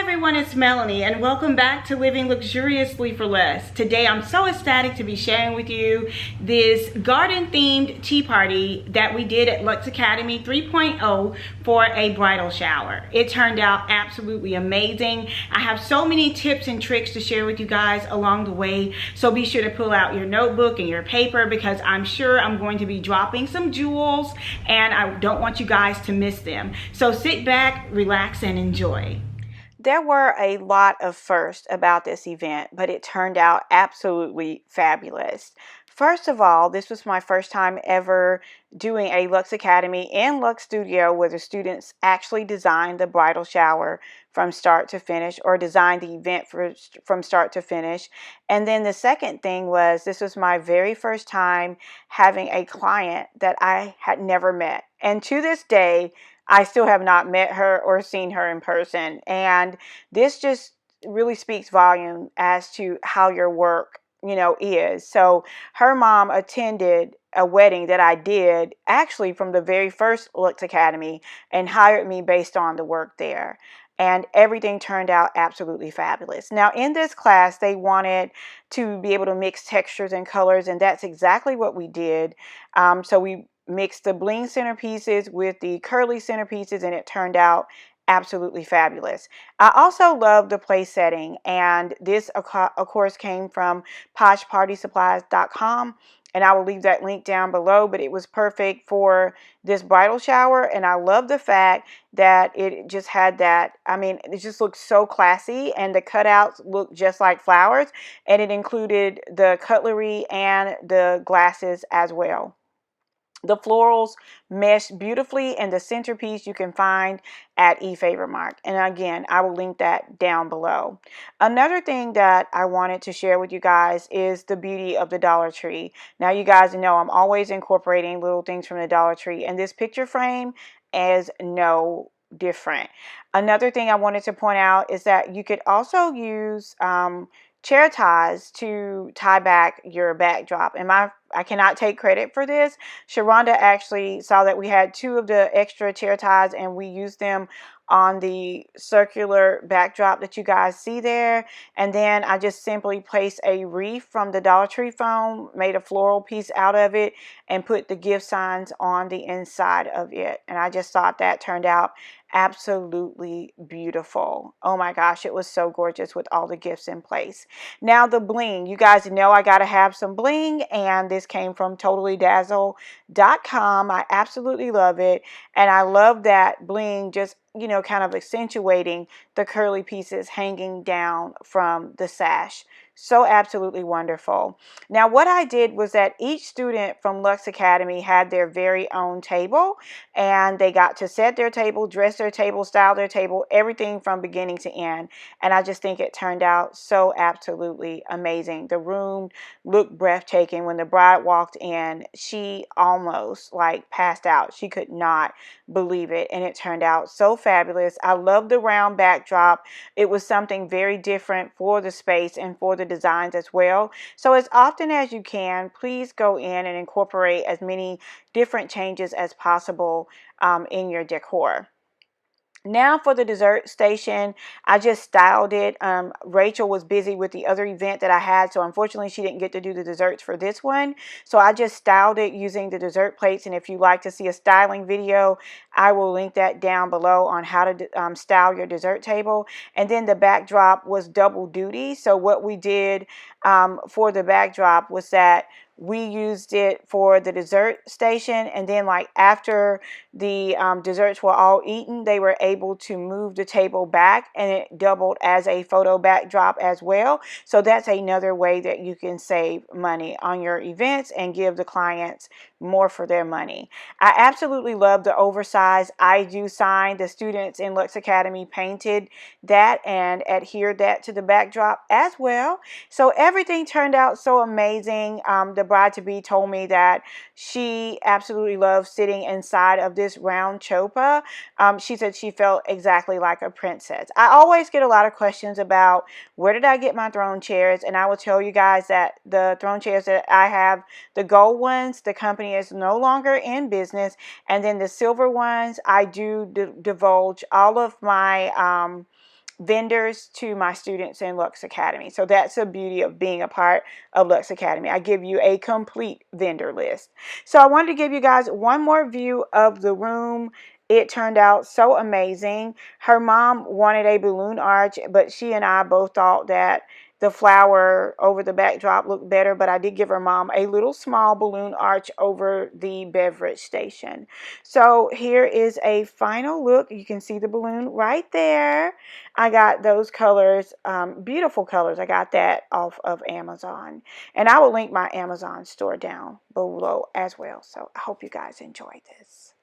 everyone, it's Melanie and welcome back to Living Luxuriously for Less. Today I'm so ecstatic to be sharing with you this garden themed tea party that we did at Lux Academy 3.0 for a bridal shower. It turned out absolutely amazing. I have so many tips and tricks to share with you guys along the way, so be sure to pull out your notebook and your paper because I'm sure I'm going to be dropping some jewels and I don't want you guys to miss them. So sit back, relax, and enjoy. There were a lot of firsts about this event, but it turned out absolutely fabulous. First of all, this was my first time ever doing a Lux Academy and Lux Studio where the students actually designed the bridal shower from start to finish, or designed the event from start to finish. And then the second thing was, this was my very first time having a client that I had never met. And to this day, I still have not met her or seen her in person. And this just really speaks volume as to how your work, is. So her mom attended a wedding that I did actually from the very first Lux Academy and hired me based on the work there. And everything turned out absolutely fabulous. Now, in this class, they wanted to be able to mix textures and colors, and that's exactly what we did. So we mixed the bling centerpieces with the curly centerpieces, and it turned out absolutely fabulous. I also love the place setting, and this of course came from poshpartysupplies.com, and I will leave that link down below, but it was perfect for this bridal shower. And I love the fact that it just had that, it just looked so classy, and the cutouts looked just like flowers, and it included the cutlery and the glasses as well. The florals meshed beautifully, and the centerpiece you can find at eFavorMark. And again, I will link that down below. Another thing that I wanted to share with you guys is the beauty of the Dollar Tree. Now, you guys know I'm always incorporating little things from the Dollar Tree, and this picture frame is no different. Another thing I wanted to point out is that you could also use chair ties to tie back your backdrop. And I cannot take credit for this. Sharonda actually saw that we had two of the extra chair ties, and we used them on the circular backdrop that you guys see there. And then I just simply placed a wreath from the Dollar Tree foam, made a floral piece out of it, and put the gift signs on the inside of it. And I just thought that turned out absolutely beautiful. Oh my gosh, it was so gorgeous with all the gifts in place. Now, the bling, you guys know I gotta have some bling, and this came from totallydazzle.com. I absolutely love it, and I love that bling just kind of accentuating the curly pieces hanging down from the sash. So absolutely wonderful. Now, what I did was that each student from Lux Academy had their very own table, and they got to set their table, dress their table, style their table, everything from beginning to end. And I just think it turned out so absolutely amazing. The room looked breathtaking. When the bride walked in, she almost passed out. She could not believe it, and it turned out so fabulous. I love the round backdrop. It was something very different for the space and for the designs as well. So as often as you can, please go in and incorporate as many different changes as possible in your decor. Now for the dessert station, I just styled it. Rachel was busy with the other event that I had, so unfortunately she didn't get to do the desserts for this one. So I just styled it using the dessert plates, and if you'd like to see a styling video, I will link that down below on how to style your dessert table. And then the backdrop was double duty. So what we did for the backdrop was that we used it for the dessert station, and then after the desserts were all eaten, they were able to move the table back, and it doubled as a photo backdrop as well. So that's another way that you can save money on your events and give the clients more for their money. I absolutely love the oversized I Do sign. The students in Lux Academy painted that and adhered that to the backdrop as well. So everything turned out so amazing. The bride-to-be told me that she absolutely loved sitting inside of this round chopa. She said she felt exactly like a princess. I always get a lot of questions about where did I get my throne chairs, and I will tell you guys that the throne chairs that I have, the gold ones, the company is no longer in business, and then the silver ones, I do divulge all of my vendors to my students in Lux Academy. So that's the beauty of being a part of Lux Academy. I give you a complete vendor list. So I wanted to give you guys one more view of the room. It turned out so amazing. Her mom wanted a balloon arch, but she and I both thought that the flower over the backdrop looked better, but I did give her mom a little small balloon arch over the beverage station. So here is a final look. You can see the balloon right there. I got those colors, beautiful colors. I got that off of Amazon. And I will link my Amazon store down below as well. So I hope you guys enjoy this.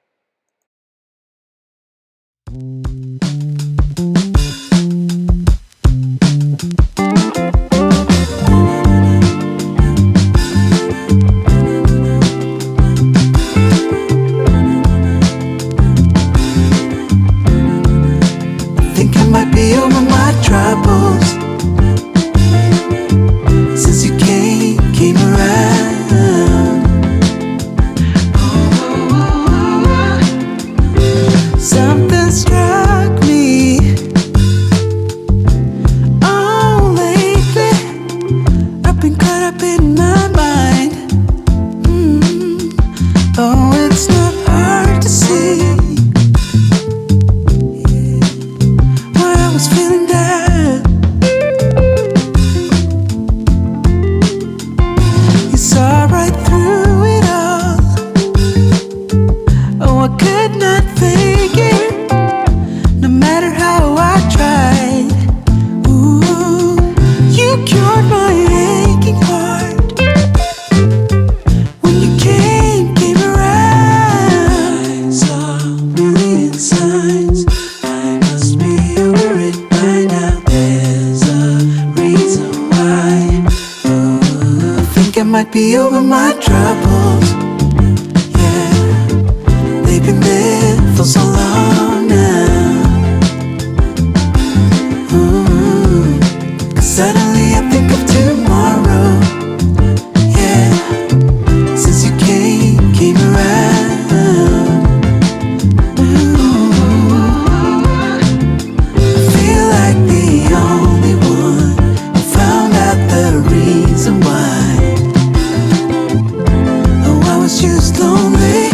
Be over my troubles since you came around. Something struck me. Oh, lately I've been caught up in my mind. Oh, it's not hard to see. Feeling down, you saw right through it all. Oh, I could not fake it, no matter how I tried. Ooh, you cured my aching heart when you came around. I saw a million signs. I must be over it. I might be over my troubles. Yeah, they've been there for so long now. Ooh, 'cause suddenly I think of tomorrow. Yeah, since you came around. Ooh, I feel like the only one who found out the reason why. Just lonely,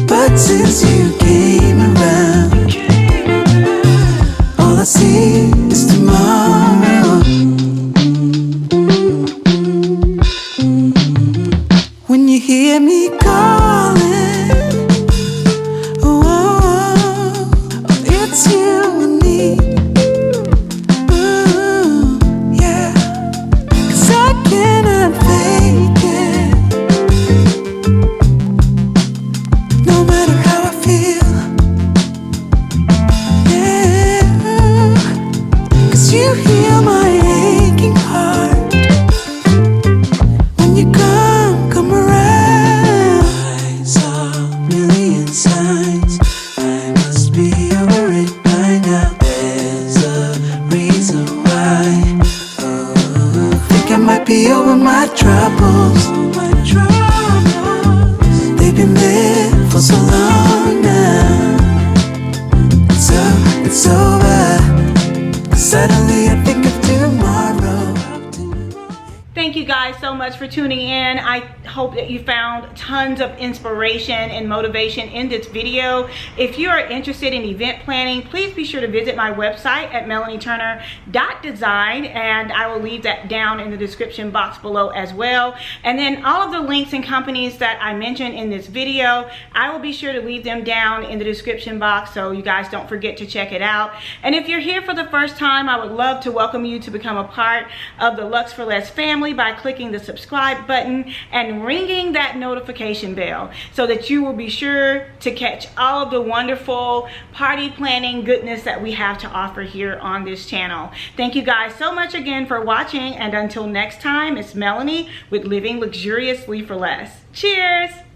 but since you came around, all I see is tomorrow. When you hear me calling, oh, it's you I need. Ooh, yeah, 'cause I cannot fake it. You heal my aching heart when you come around. I saw a million signs. I must be over it by now. There's a reason why. Oh, I think I might be over my troubles. They've been there for so long now. It's over. Suddenly I think of tomorrow. Thank you guys so much for tuning in. I hope that you found tons of inspiration and motivation in this video. If you are interested in event planning, please be sure to visit my website at melanieturner.design, and I will leave that down in the description box below as well. And then all of the links and companies that I mentioned in this video, I will be sure to leave them down in the description box so you guys don't forget to check it out. And if you're here for the first time, I would love to welcome you to become a part of the Lux for Less family by clicking the subscribe button and ringing that notification bell so that you will be sure to catch all of the wonderful party planning goodness that we have to offer here on this channel. Thank you guys so much again for watching, and until next time, it's Melanie with Living Luxuriously for Less. Cheers!